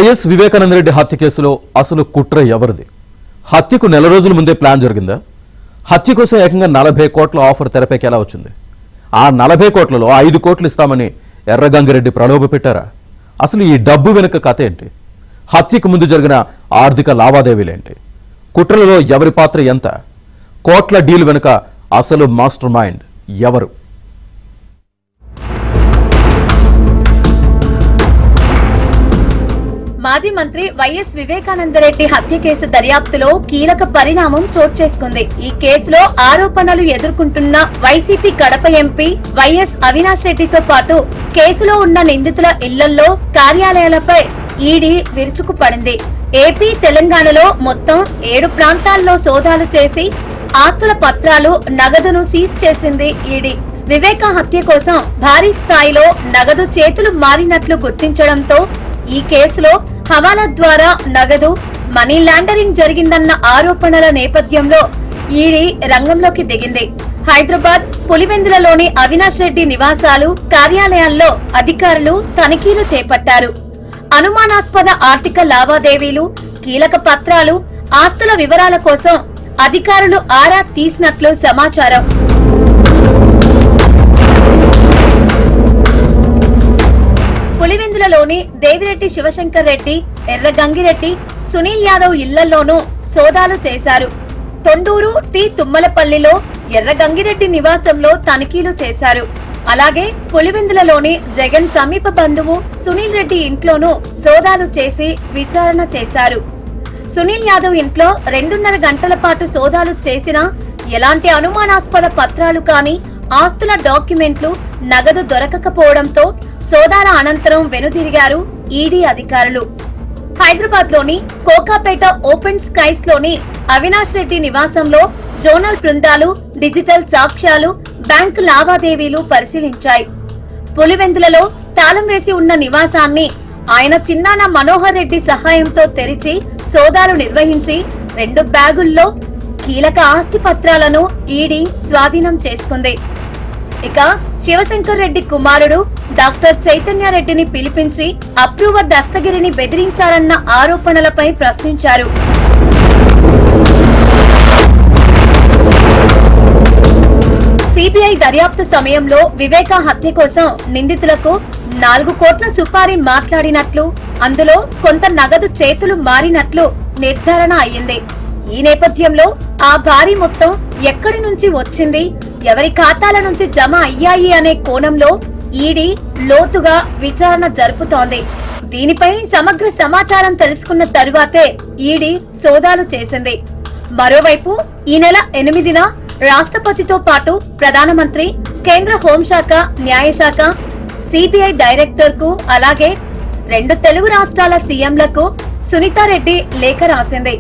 YS Vivekananda Reddy హత్య కేసులో అసలు కుట్ర ఎవరిది? హత్యకు నెల రోజుల ముందే ప్లాన్ జరిగిందా? హత్య కోసం ఏకంగా 40 కోట్ల ఆఫర్ తెరపైకి ఎలా వచ్చింది? ఆ 40 కోట్లలో 5 కోట్లు ఇస్తామని ఎర్రగంగిరెడ్డి ప్రలోభ పెట్టారా? అసలు ఈ డబ్బు వెనుక కథ ఏంటి? హత్యకు ముందు జరిగిన ఆర్థిక లావాదేవీలేంటి? కుట్రలలో ఎవరి పాత్ర ఎంత? కోట్ల డీల్ వెనుక అసలు మాస్టర్ మైండ్ ఎవరు? మాజీ మంత్రి వైఎస్ వివేకానందరెడ్డి హత్య కేసు దర్యాప్తులో కీలక పరిణామం చోటు చేసుకుంది. ఈ కేసులో ఆరోపణలు ఎదుర్కొంటున్న YCP Kadapa MP YS Avinash రెడ్డితో పాటు కేసులో ఉన్న నిందితుల ఇళ్లల్లో, కార్యాలయాలపై ఈడీ విరుచుకుపడింది. ఏపీ, తెలంగాణలో మొత్తం 7 ప్రాంతాల్లో సోదాలు చేసి ఆస్తుల పత్రాలు, నగదును సీజ్ చేసింది ఈడీ. వివేక హత్య కోసం భారీ స్థాయిలో నగదు చేతులు మారినట్లు గుర్తించడంతో ఈ కేసులో హవాలా ద్వారా నగదు, మనీ లాండరింగ్ జరిగిందన్న ఆరోపణల నేపథ్యంలో ఈడీ రంగంలోకి దిగింది. హైదరాబాద్ పులివెందులలోని అవినాష్ రెడ్డి నివాసాలు, కార్యాలయాల్లో అధికారులు తనిఖీలు చేపట్టారు. అనుమానాస్పద ఆర్థిక లావాదేవీలు, కీలక పత్రాలు, ఆస్తుల వివరాల కోసం అధికారులు ఆరా తీసినట్లు సమాచారం. పులివెందులలోని దేవిరెడ్డి శివశంకర్ రెడ్డి, ఎర్రగంగిరెడ్డి, సునీల్ యాదవ్ ఇళ్లలోనూ సోదాలు చేశారు. తొండూరు టి తుమ్మలపల్లిలో ఎర్రగంగిరెడ్డి నివాసంలో తనిఖీలు చేశారు. అలాగే పులివెందులలోని జగన్ సమీప బంధువు సునీల్ రెడ్డి ఇంట్లోనూ సోదాలు చేసి విచారణ చేశారు. సునీల్ యాదవ్ ఇంట్లో 2.5 గంటల పాటు సోదాలు చేసినా ఎలాంటి అనుమానాస్పద పత్రాలు కానీ, ఆస్తుల డాక్యుమెంట్లు, నగదు దొరకకపోవడంతో సోదాల అనంతరం వెనుదిరిగారు ఈడీ అధికారులు. హైదరాబాద్ లోని కోకాపేట ఓపెన్ స్కైస్ లోని అవినాష్ రెడ్డి నివాసంలో జోనల్ బృందాలు డిజిటల్ సాక్ష్యాలు, బ్యాంకు లావాదేవీలు పరిశీలించాయి. పులివెందులలో తాళం వేసి ఉన్న నివాసాన్ని ఆయన చిన్నాన్న మనోహర్ రెడ్డి సహాయంతో తెరిచి సోదాలు నిర్వహించి 2 బ్యాగుల్లో కీలక ఆస్తి పత్రాలను ఈడీ స్వాధీనం చేసుకుంది. ఇక శివశంకర్ రెడ్డి కుమారుడు డాక్టర్ చైతన్య రెడ్డిని పిలిపించి అప్రూవర్ దస్తగిరిని బెదిరించారన్న ఆరోపణలపై ప్రశ్నించారు. సిబిఐ దర్యాప్తు సమయంలో వివేక హత్య కోసం నిందితులకు 4 కోట్ల సుపారీ మాట్లాడినట్లు, అందులో కొంత నగదు చేతులు మారినట్లు నిర్ధారణ అయ్యింది. ఈ నేపథ్యంలో ఆ భారీ మొత్తం ఎక్కడి నుంచి వచ్చింది, ఎవరి ఖాతాల నుంచి జమ అయ్యాయి అనే కోణంలో ఈడీ లోతుగా విచారణ జరుపుతోంది. దీనిపై సమగ్ర సమాచారం తెలుసుకున్న తరువాతే ఈడీ సోదాలు చేసింది. మరోవైపు ఈ నెల 8న రాష్ట్రపతితో పాటు ప్రధానమంత్రి, కేంద్ర హోంశాఖ, న్యాయశాఖ, సిబిఐ డైరెక్టర్ కు, అలాగే 2 తెలుగు రాష్ట్రాల సీఎంలకు సునీతారెడ్డి లేఖ రాసింది.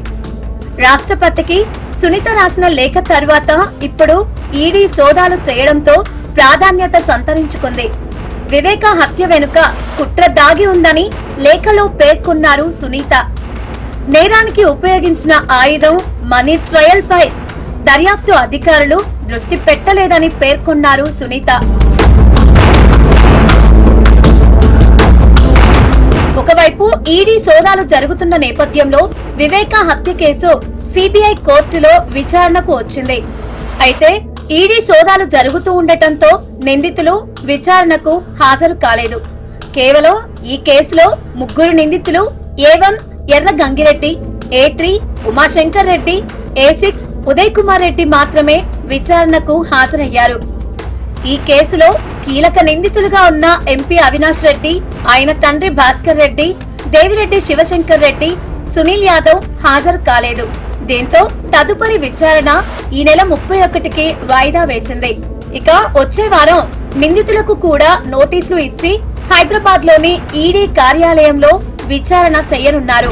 రాష్ట్రపతికి సునీత రాసిన లేఖ తర్వాత ఇప్పుడు ఈడీ సోదాలు చేయడంతో ప్రాధాన్యత సంతరించుకుంది. వివేక హత్య వెనుక కుట్ర దాగి ఉందని లేఖలో పేర్కొన్నారు సునీత. నేరానికి ఉపయోగించిన ఆయుధం, మనీ ట్రయల్ పై దర్యాప్తు అధికారులు దృష్టి పెట్టలేదని పేర్కొన్నారు సునీత. ఒకవైపు ఈడీ సోదాలు జరుగుతున్న నేపథ్యంలో వివేక హత్య కేసు సిబిఐ కోర్టులో విచారణకు వచ్చింది. అయితే ఈడీ సోదాలు జరుగుతూ ఉండటంతో నిందితులు విచారణకు హాజరు కాలేదు. కేవలం ఈ కేసులో 3 నిందితులు A1 Erra Gangi Reddy, A3 Umashankar Reddy, A6 Uday Kumar Reddy మాత్రమే విచారణకు హాజరయ్యారు. ఈ కేసులో కీలక నిందితులుగా ఉన్న ఎంపీ అవినాష్ రెడ్డి, ఆయన తండ్రి భాస్కర్ రెడ్డి, దేవిరెడ్డి శివశంకర్ రెడ్డి, సునీల్ యాదవ్ హాజరు కాలేదు. దీంతో తదుపరి విచారణ ఈ నెల 31కి వాయిదా వేసింది. ఇక వచ్చే వారం నిందితులకు కూడా నోటీసులు ఇచ్చి హైదరాబాద్ లోని ఈడీ కార్యాలయంలో విచారణ చేయనున్నారు.